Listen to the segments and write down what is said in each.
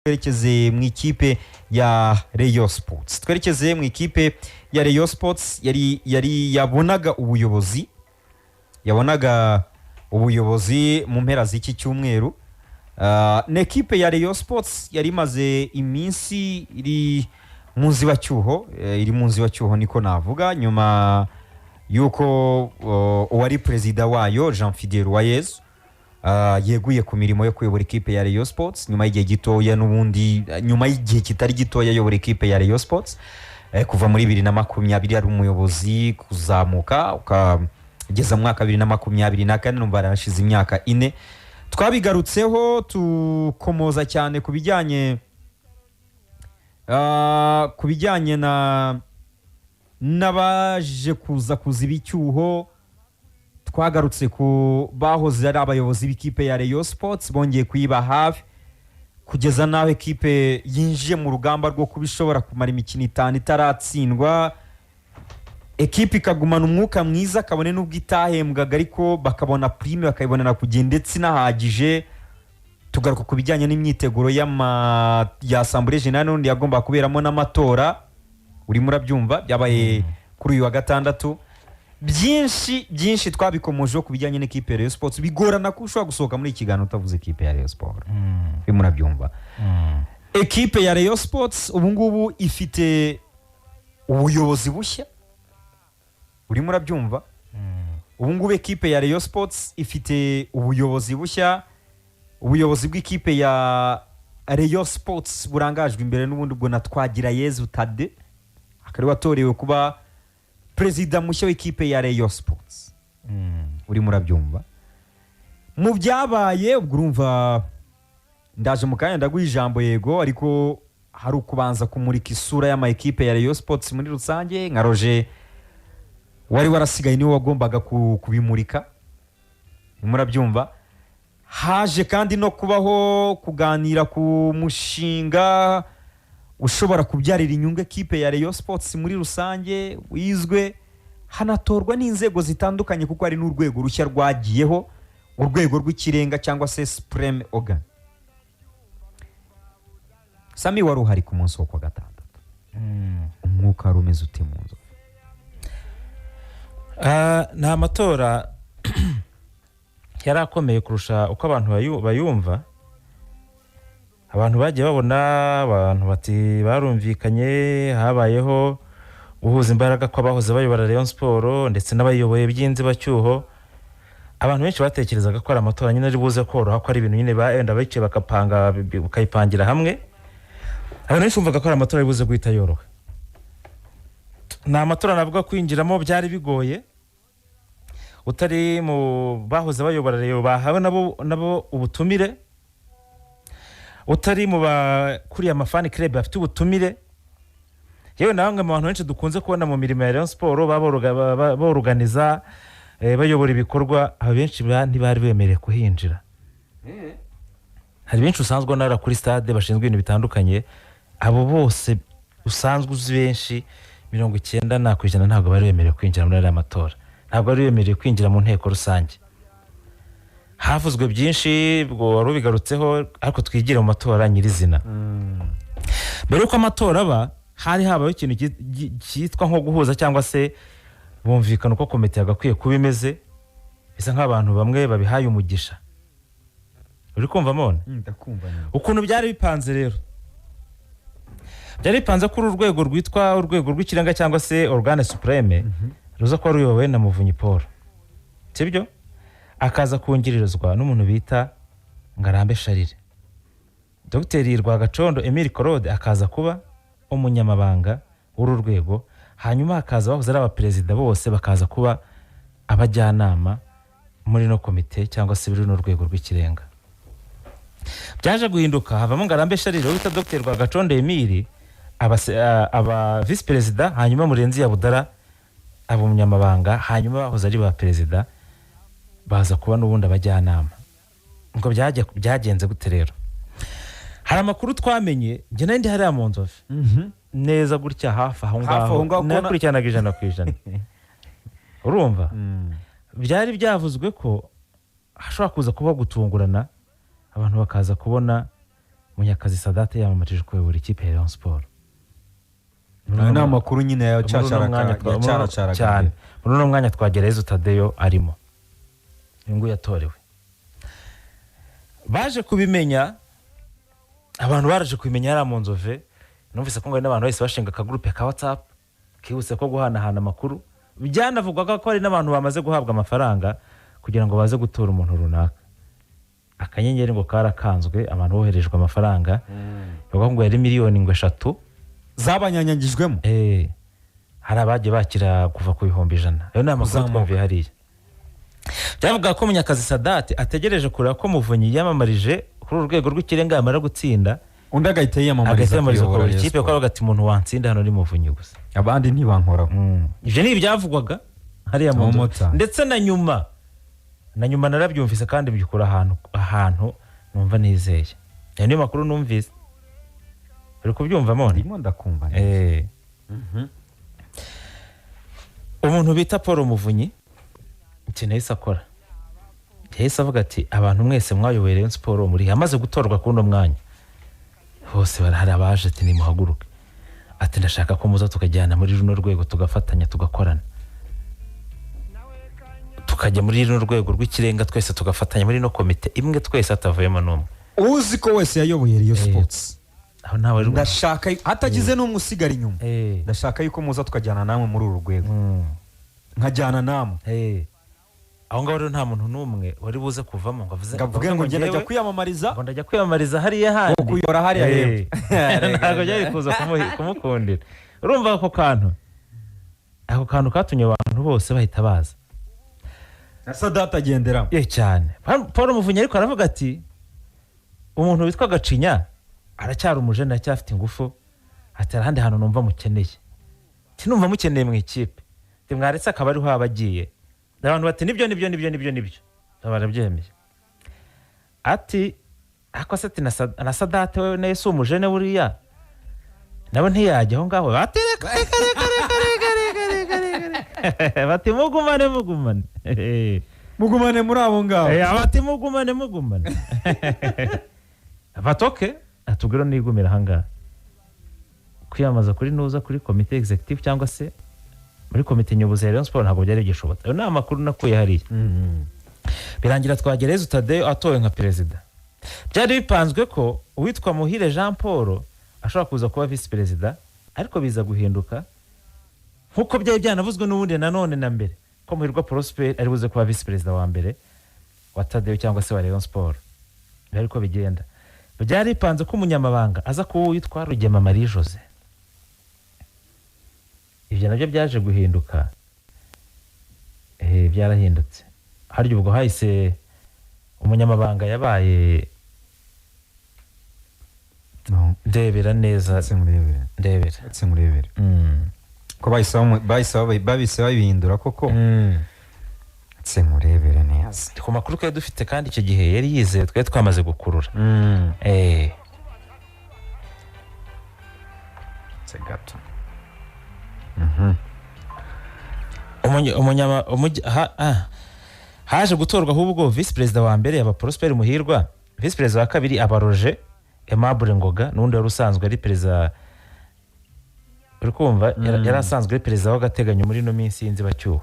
twerekeze mu ikipe ya Rayon Sports. Twerekeze mu ikipe ya Rayon Sports yari yabonaga ubuyobozi mu mpera z'iki cyumweru. N'ekipe ya Rayon Sports yari maze iminsi iri mu nzibacyuho niko navuga, nyuma yuko uwari perezida wayo Jean Fidel Uwayezu yeguye ku mirimo yo kuyobora ikipe ya Rayon Sports nyuma y'igihe gitoya, n'ubundi nyuma y'igihe kitari gitoya ayobora ikipe ya Rayon Sports kuva muri 2020 ari umuyobozi kuzamuka ukageza mu mwaka 2024, numva yarashize imyaka 4. Twabigarutseho tukomoza cyane ku bijyanye n'abaje kuza ibicyuho. Twagarutse ku bahoze ari abayobozi b'ikipe ya Rayon Sports bongeye kuyiba hafi kugeza naho ekipe yinjiye mu rugamba rwo kubishobora kumara imikino 5 itaratsindwa, ekipe ikagumana umwuka mwiza kabone n'ubwo itahembwaga ariko bakabona prime bakayibonera kugenda ndetse nahagije. Tugaruka ku bijyanye n'imyiteguro ya Assemblée Générale n'undi yagomba kuberamo n'amatora, uri murabyumva byabaye kuri uyu wa gatandatu. Byinshi twabikomojeho ku bijyanye n'ekipe ya Rayon Sports, bigorana ko ushobora gusohoka muri ikiganiro utavuze ekipe ya Rayon Sports. Murabyumva. Ekipe ya Rayon Sports ubu ngubu ifite ubuyobozi bushya, uri murabyumva. Ubu ngubu ekipe ya Rayon Sports ifite ubuyobozi bushya. Ubuyobozi bw'ikipe ya Rayon Sports burangajwe imbere n'ubundi bwo na Twagirayezu Tade, akari watorewe kuba perezida mushya w'ikipe ya Rayon Sports. Uri murabyumva. Mu byabaye ubwo urumva ndaje mu kanya ndaguha ijambo yego, ariko hari ukubanza kumurika isura y'ama ekipe ya Rayon Sports muri rusange. Nka Roger wari warasigaye niwe wagombaga kubimurika, murabyumva. Haje kandi no kubaho kuganira ku mushinga ushobora kubyarira inyungu ekipe ya Rayon Sports muri rusange, wizwe hanatorwa n'inzego zitandukanye kuko ari n'urwego rushya rwagiyeho, urwego rw'ikirenga cyangwa se supreme organ. Sami wari uhari ku munsi wo kwa gatandatu, umwuka rumeze ute mu nzu? Nta matora yari akomeye kurusha uko abantu bayumva. Abantu bagiye babona, abantu bati barumvikanye, habayeho guhuza imbaraga kw'abahoze bayobora Rayon Sports ndetse n'abayoboye by'inzibacyuho. Abantu benshi batekerezaga ko ari amatora nyine ari buze koroha, ko ari ibintu nyine baenda baciye bakayipangira hamwe. Abantu benshi bumvaga ko ari amatora ari buze guhita yoroha. Nta matora navuga kwinjiramo byari bigoye, utari mu bahoze bayobora Rayon bahawe nabo ubutumire, utari mu bakuriye amafani club bafite ubutumire. Yewe namwe mu bantu benshi dukunze kubona mu mirimo ya Rayon Sports baborganiza bayobora ibikorwa, abenshi ntibari bemereye kuhinjira. Hari benshi usanzwe nara kuri stade bashinzwe ibintu bitandukanye, abo bose usanzwe uzi benshi 90% ntabwo bari bemereye kwinjira muri aya matora, ntabwo bari bemereye kwinjira mu nteko rusange. Havuzwe byinshi bwo wari bigarutseho, ariko twigire mu matora nyirizina. Mbere yuko amatora aba hari habaho ikintu cyitwa nko guhuza cyangwa se bumvikana uko komite yagakwiye kuba imeze, bisa nk'abantu bamwe babihaye umugisha. Uri kumva mone? Ndakumva. Ukuntu byari bipanze rero, byari bipanze kuri urwego rwitwa urwego rw'ikirenga cyangwa se organe supreme, ruza ko ruyobowe na Muvunyi Paul, sibyo? Akaza kungiririzwa n'umuntu bita Ngarambe Charire. Dr. Rwagacondo Emile Claude akaza kuba umunyamabanga w'uru rwego, hanyuma akaza bahoze ari abaperezida bose bakaza kuba abajyanama muri no komite cyangwa se biri no rwego rw'ikirenga. Byaje guhinduka, havamo Ngarambe Charire wita Dr. Rwagacondo Emile aba vice perezida, hanyuma Murenzi ya Budara aba umunyamabanga, hanyuma bahoze ari ba perezida baza kuba n'ubundi abajyanama. Ngo byagenze gute rero? Hari amakuru twamenye, njye nandi hari mu Nzove neza gutya hafi aho ngaho nakurikiranaga 100%. Urumva? Byari byavuzwe ko hashobora kuza kuba gutungurana, abantu bakaza kubona Munyakazi Sadate yamamarije kuyobora ikipe ya Rayon Sport. Ayo ni amakuru nyine ya Muri uno mwanya Twagirayezu Tadeyo arimo, ingu yatorewe. Baje kubimenya, abantu baraje kubimenya yari mu Nzove. Numvise ko ngo n'abantu bahise bashinga akagurupe ka WhatsApp kihuse ko guhanahana amakuru. Byanavugwaga ko hari n'abantu bamaze guhabwa amafaranga kugira ngo baze gutura umuntu runaka. Akanyenyeri ngo karakanzwe, abantu boherejwe amafaranga bavuga ngo yari miliyoni 3 zabanyanyagijwemo. Hari abagiye bakira kuva ku 100,000. Ayo ni amakuru twumviye hariya. Byavuga ko Munyakazi Sadate ategereje kureba ko Muvunyi yamamarije kuri urwego rw'ikirenga yamara gutsinda, undi agahita yiyamamariza kuyobora ikipe, ko bagati umuntu wantsinda hano ni Muvunyi gusa, abandi ntibankoraho. Ivyo ni ibyavugwaga hariya mu Nzove. Ndetse na nyuma narabyumvise kandi byukura ahantu numva nizeye. Ayo ni makuru numvise. Uri kubyumva mone? Ndimo ndakumva. Umuntu bita Paul Muvunyi ikintu yahise akora, yahise avuga ati abantu mwese mwayoboye Rayon Sport muri amaze gutorwa kuno mwanya hose barahari abaje ati nimuhaguruke, ati ndashaka ko muza tukajyana muri runo rwego tugafatanya tugakorana, tukajya muri runo rwego rw'ikirenga twese tugafatanya muri no komite imwe twese atavuyemo n'umwe. Uzi ko wese yayoboye Rayon Sports, aho nawe ndashaka hatagize n'umwe usigara inyuma. Ndashaka yuko muza tukajyana namwe muri uru rwego, nkajyana namwe. Aho ngaho rero nta muntu n'umwe wari buze kuvamo ngo avuge ngo ngenda ajya kwiyamamariza, ngo ndajya kwiyamamariza hariya handi, ngo kuyora hariya yewe. Ntabwo byari kuza kumukundira. Urumva ako kantu katumye abantu bose bahita baza. Na Sadate agenderamo. Cyane. Paul Muvunyi ariko aravuga ati umuntu witwa Gacinya aracyari umujene, aracyafite ingufu, ati ahandi hantu numva mukeneye. Tinumva mukeneye mu ikipe. Timwaretse akaba ariho abagiye. Abantu bati nibyo barabyemeye. Ati akose ati na Sadate wewe naye si umujene buriya nabo ntiyajya aho ngaho. Ati reka bati mugumane muri abo ngaho. Bati mugumane batoke atubwira nigumira hanga kwiyamaza kuri nuza kuri komite executive cyangwa se muri komite nyobozi ya Rayon Sport ntabwo byari gishobotse. Ayo ni amakuru nakuye hariya. Birangira Twagirayezu Tadeyo atowe nka perezida. Byari bipanzwe ko uwitwa Muhire Jean Paul ashobora kuza kuba vice perezida, ariko biza guhinduka nkuko byari byanavuzwe n'ubundi nanone na mbere ko Muhirwa Prosper ari buze kuba vice perezida wa mbere wa Tadeyo cyangwa se wa Rayon Sport. Ariko bigenda byari bipanze ko umunyamabanga aza kuba uwitwa Rugema Marie Jose. Ibyo nabyo byaje guhinduka. Byarahindutse. Harya ubwo hahise umunyamabanga yabaye ndebera neza. Ndebera. Ko bahise babihindura koko. Murebere neza. Ku makuru twari dufite kandi icyo gihe yari yizeye twari twamaze gukurura. Gato. Haje gutorwa ahubwo vice perezida wa mbere aba Prosper Muhirwa, vice perezida wa kabiri aba Roger Aimable Ngoga, n'undi wari usanzwe ari perezida, uri kumva yari asanzwe ari perezida w'agateganyo muri no minsi y'inzibacyuho.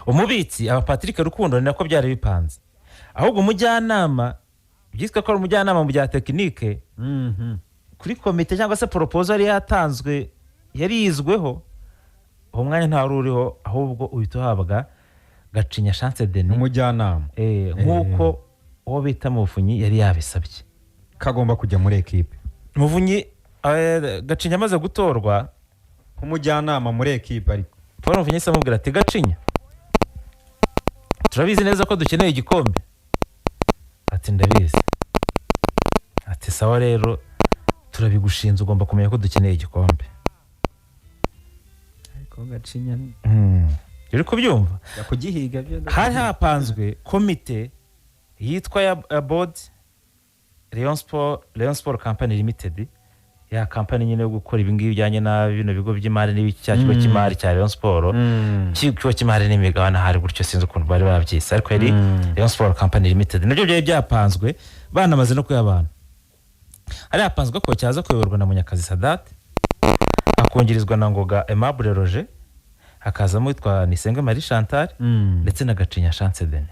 Umubitsi aba Patrick Rukundo, ni nako byari bipanze. Ahubwo umujyanama byitwa ko ari umujyanama mu bya tekinike kuri komite cyangwa se proposal yari yatanzwe yari yizweho, uwo mwanya nta ruriho, ahubwo uhita uhabwa Gacinya Chance Denis umujyanama. Nkuko uwo bita Muvunyi yari yabisabye kagomba kujya muri ekipe. Muvunyi Gacinya amaze gutorwa umujyanama muri ekipe, ariko Paul Muvunyi samubwira ati Gacinya, turabizi neza ko dukeneye igikombe. Ati ndabizi. Ati sawa rero turabigushinze, ugomba kumenya ko dukeneye igikombe. Ariko Gacinya uri kubyumva yakugihiga byo. Hari hapanzwe komite yitwa ya board Rayon Sport Company Limited, ya company nyine yo gukora ibingibi bijyanye na bino bigo by'imari n'ibicyacyo cy'imari cya Rayon Sport. Kigo cy'imari n'imigabane hari gutyo sinzi ukuntu bari babyise, ariko yari Rayon Sport Company Limited. Nabyo byari byapanzwe banamaze no kuyabana. hari hapanzwe ko cyaza kuyoborwa na Munyakazi Sadat, akongerezwa na Ngoga Aimable Roger, hakazamo witwa Nisenge Marie Chantal ndetse na Gacinya Chance Dene.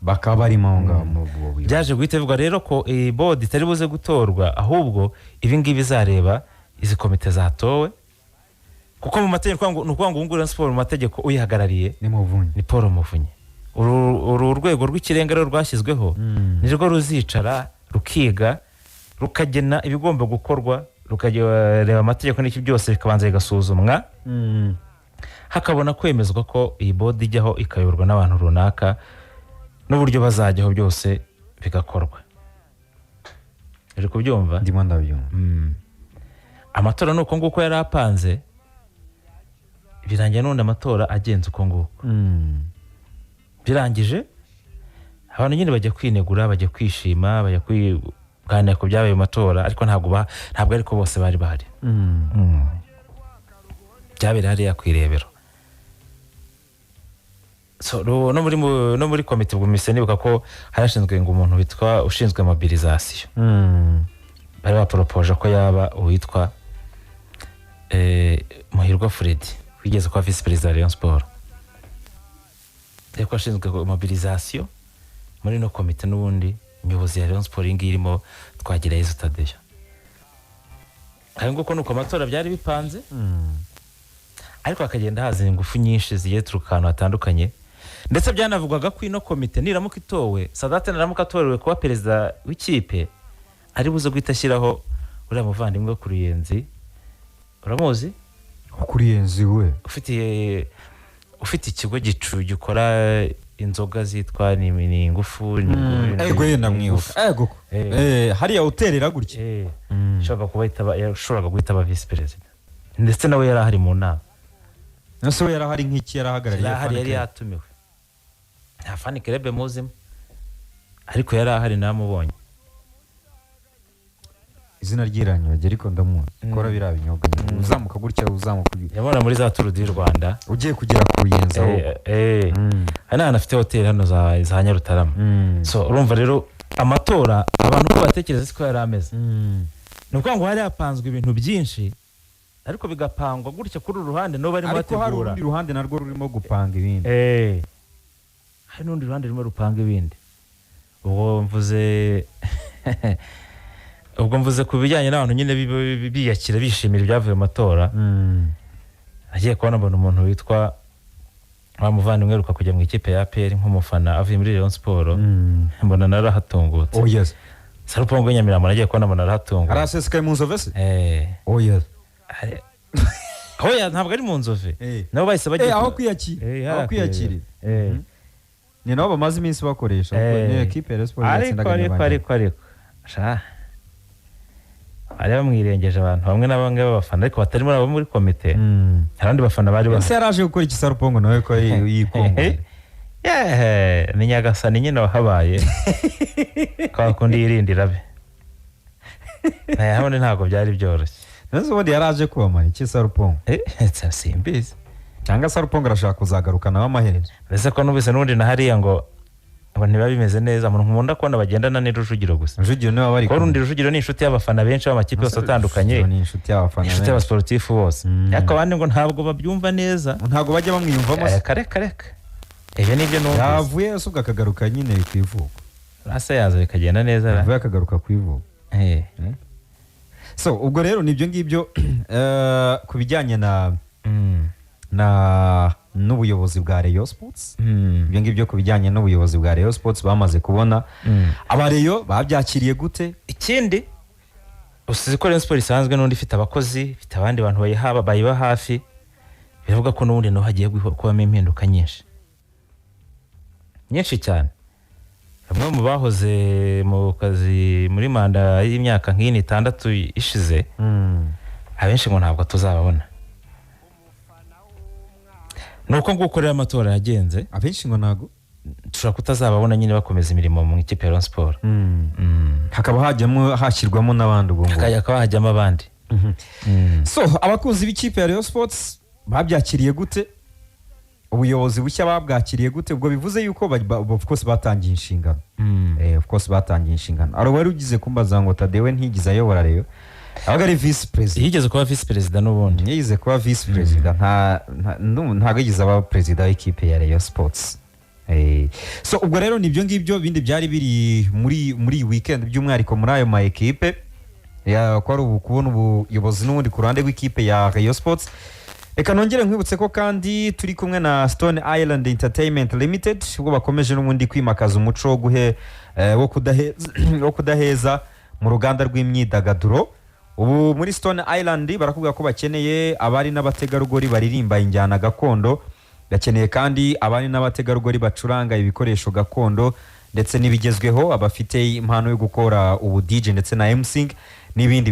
bakaba barimo aho ngaho mu buyobozi. Byaje guhita bivugwa rero ko iyi board itari buze gutorwa, ahubwo ibi ngibi bizareba izi komite zatowe, kuko mu mategeko ni ukuvuga ngo Rayon Sport mu mategeko uyihagarariye ni Muvunyi, ni Paul Muvunyi. Uru rwego rw'ikirenga rero rwashyizweho nirwo ruzicara rukiga rukagena ibigomba gukorwa, rukareba amategeko n'iki byose bikabanza bigasuzumwa, hakabona kwemezwa ko iyi board ijyaho ikayoborwa n'abantu runaka n'uburyo bazajyaho byose bigakorwa. Uri kubyumva? ndimo ndabyumva. Amatora nuko nguko yari apanze, birangiye n'undi amatora agenze uko nguko. Birangije abantu nyine bajya kwinegura, bajya kwishima, bajya kuganira ku byabaye mu matora, ariko ntabwo ariko bose bari bahari. Byabera hariya kwirebero. So no muri komite bw'umise nibuka ko harashinzwe ngo umuntu witwa ushinzwe mobilisation. Bari baporopoje ko yaba uwitwa Muhirwa Freddy wigeze kwa vice president wa Rayon Sport. Ariko ashinzwe mobilisation muri no komite n'ubundi umuyobozi ya Rayon Sport irimo twagira Yezu Tadeyo. Kandi nguko nuko amatora byari bipanze, ariko akagenda haza ingufu nyinshi zigiye turukana hatandukanye, ndetse byanavugwaga ko ino komite niramuka itowe, Sadat naramuka atorewe kuba perezida w'ikipe, ari buze guhita ashyiraho uriya muvandimwe ku Ruyenzi. Uramuzi? Ku Ruyenzi we ufite ikigo gicu gikora inzoga zitwa ni ingufu. Ego yenda mwihuta. Ego. Hariya uterera gutya. Shoboraga guhita aba vice president. Ndetse nawe yari ahari mu nama. Nase we yari ahari nk'iki yarahagarariye. Yari yatumiwe. Nta Fani Kerebe muzima, ariko yari ahari namubonye. Izina ryiranye bagera ariko ndamuzi. Kora biriya binyobwa. Uzamuka gutya uzamuka. Yabona muri za Tour du Rwanda. Ugiye kugera ku Ruyenzi aho. Hano anafite hotel hano za Nyarutarama. So urumva rero amatora abantu ko batekereza ko yari ameze. Nuko ngo hari hapanzwe ibintu byinshi, ariko bigapangwa gutya kuri uruhande no bari bategura. Ariko hari urundi ruhande narwo rurimo gupanga ibindi. Hari n'undi ruhande rurimo rupanga ibindi. Ubwo mvuze ku bijyanye n'abantu nyine biyakira bishimira ibyavuye mu matora. Agiye kubona mbona umuntu witwa wa muvandimwe uheruka kujya mu ikipe ya APR nk'umufana avuye muri Rayon Sport, mbona narahatungutse. Oh yes. Sarupongo Nyamirambo nagiye kubona mbona narahatungutse. Arasesekaye mu Nzove se? Oh yes. Hoya ntabwo ari mu Nzove. Nabo bahise bagiye aho kwiyakira. Aho kwiyakira. Ni nabo bamaze iminsi bakoresha ni equipe ya Sport yatsindaga. Ariko ari bamwirengeje abantu bamwe na bamwe b'abafana, ariko batarimo abo muri komite. Abandi bafana bari ese yaraje gukora iki Sarupongo nawe ko yikongo. Ni Nyagasani nyine wahabaye kwa kundi yirindira be. Habone ntabwo byari byoroshye. Nase ubundi yaraje kubamara iki Sarupongo? Simbizi. Cyangwa Sarupongo arashaka kuzagaruka nawe amaherezo. Ese ko nubise n'undi na hariya ngo abantu babimeze neza, umuntu nkunda kubona bagendana ni Rujugiro gusa. Rujugiro niwe bari. Ko rundi Rujugiro ni inshuti y'abafana benshi b'amakipe yose atandukanye. Ni inshuti y'abafana. Inshuti y'abasportif bose. Ariko abandi ngo ntabwo babyumva neza. Ntabwo bajya bamwiyumvamo. Kareka. Ibyo nibyo numva. Yavuye asuka akagaruka nyine kwivuga. Rasa yaza bikagenda neza. Yavuye akagaruka kwivuga. So ubwo rero nibyo ngibyo ku bijyanye na n'ubuyobozi bwa Rayon Sports. Ibyo ngibyo ku bijyanye n'ubuyobozi bwa Rayon Sports bamaze kubona abareyo babyakiriye gute. Ikindi usize ko Rayon Sports isanzwe n'undi ifite abakozi, ifite abandi bantu bayiba hafi, biravuga ko n'ubundi no hagiye kubamo impinduka nyinshi cyane. Bamwe mu bahoze mu kazi muri manda y'imyaka nk'ini 6 ishize, abenshi ngo ntabwo tuzababona. Nuko ngukorera amatora yagenze, abenshi ngo ntago tushaka kutazababona nyine bakomeza imirimo mu ikipe ya Rayon Sport. Hakaba hashyirwamo n'abandi ubwo ngo. Hakaba hajyamo abandi. So abakunzi b'ikipe ya Rayon Sports babyakiriye gute? ubuyobozi bushya babwakiriye gute? Ubwo bivuze yuko of course batangiye inshingano. Of course batangiye inshingano. Aro wari ugize kumbaza ngo Tadewe ntigize ayobora Rayon, abaga ari vice president. yigeze kuba vice president n'ubundi. Yize kuba vice president, ntago yigize aba president w'ikipe ya Rayon Sports. So ubwo rero nibyo ngibyo bindi byari biri muri weekend by'umwihariko muri ayo ma equipe ya ko ari kubona ubuyobozi n'ubundi ku ruhande rw'ikipe ya Rayon Sports. Reka nongere nkwibutse ko kandi turi kumwe na Stone Island Entertainment Limited, ubwo bakomeje n'ubundi kwimakaza umuco wo kudaheza mu ruganda rw'imyidagaduro. Ubu muri Stone Island barakubwira ko bakeneye abari n'abategarugori baririmba injyana gakondo, bakeneye kandi abari n'abategarugori bacuranga ibikoresho gakondo ndetse n'ibigezweho, abafite impano yo gukora ubu DJ ndetse na MCing n'ibindi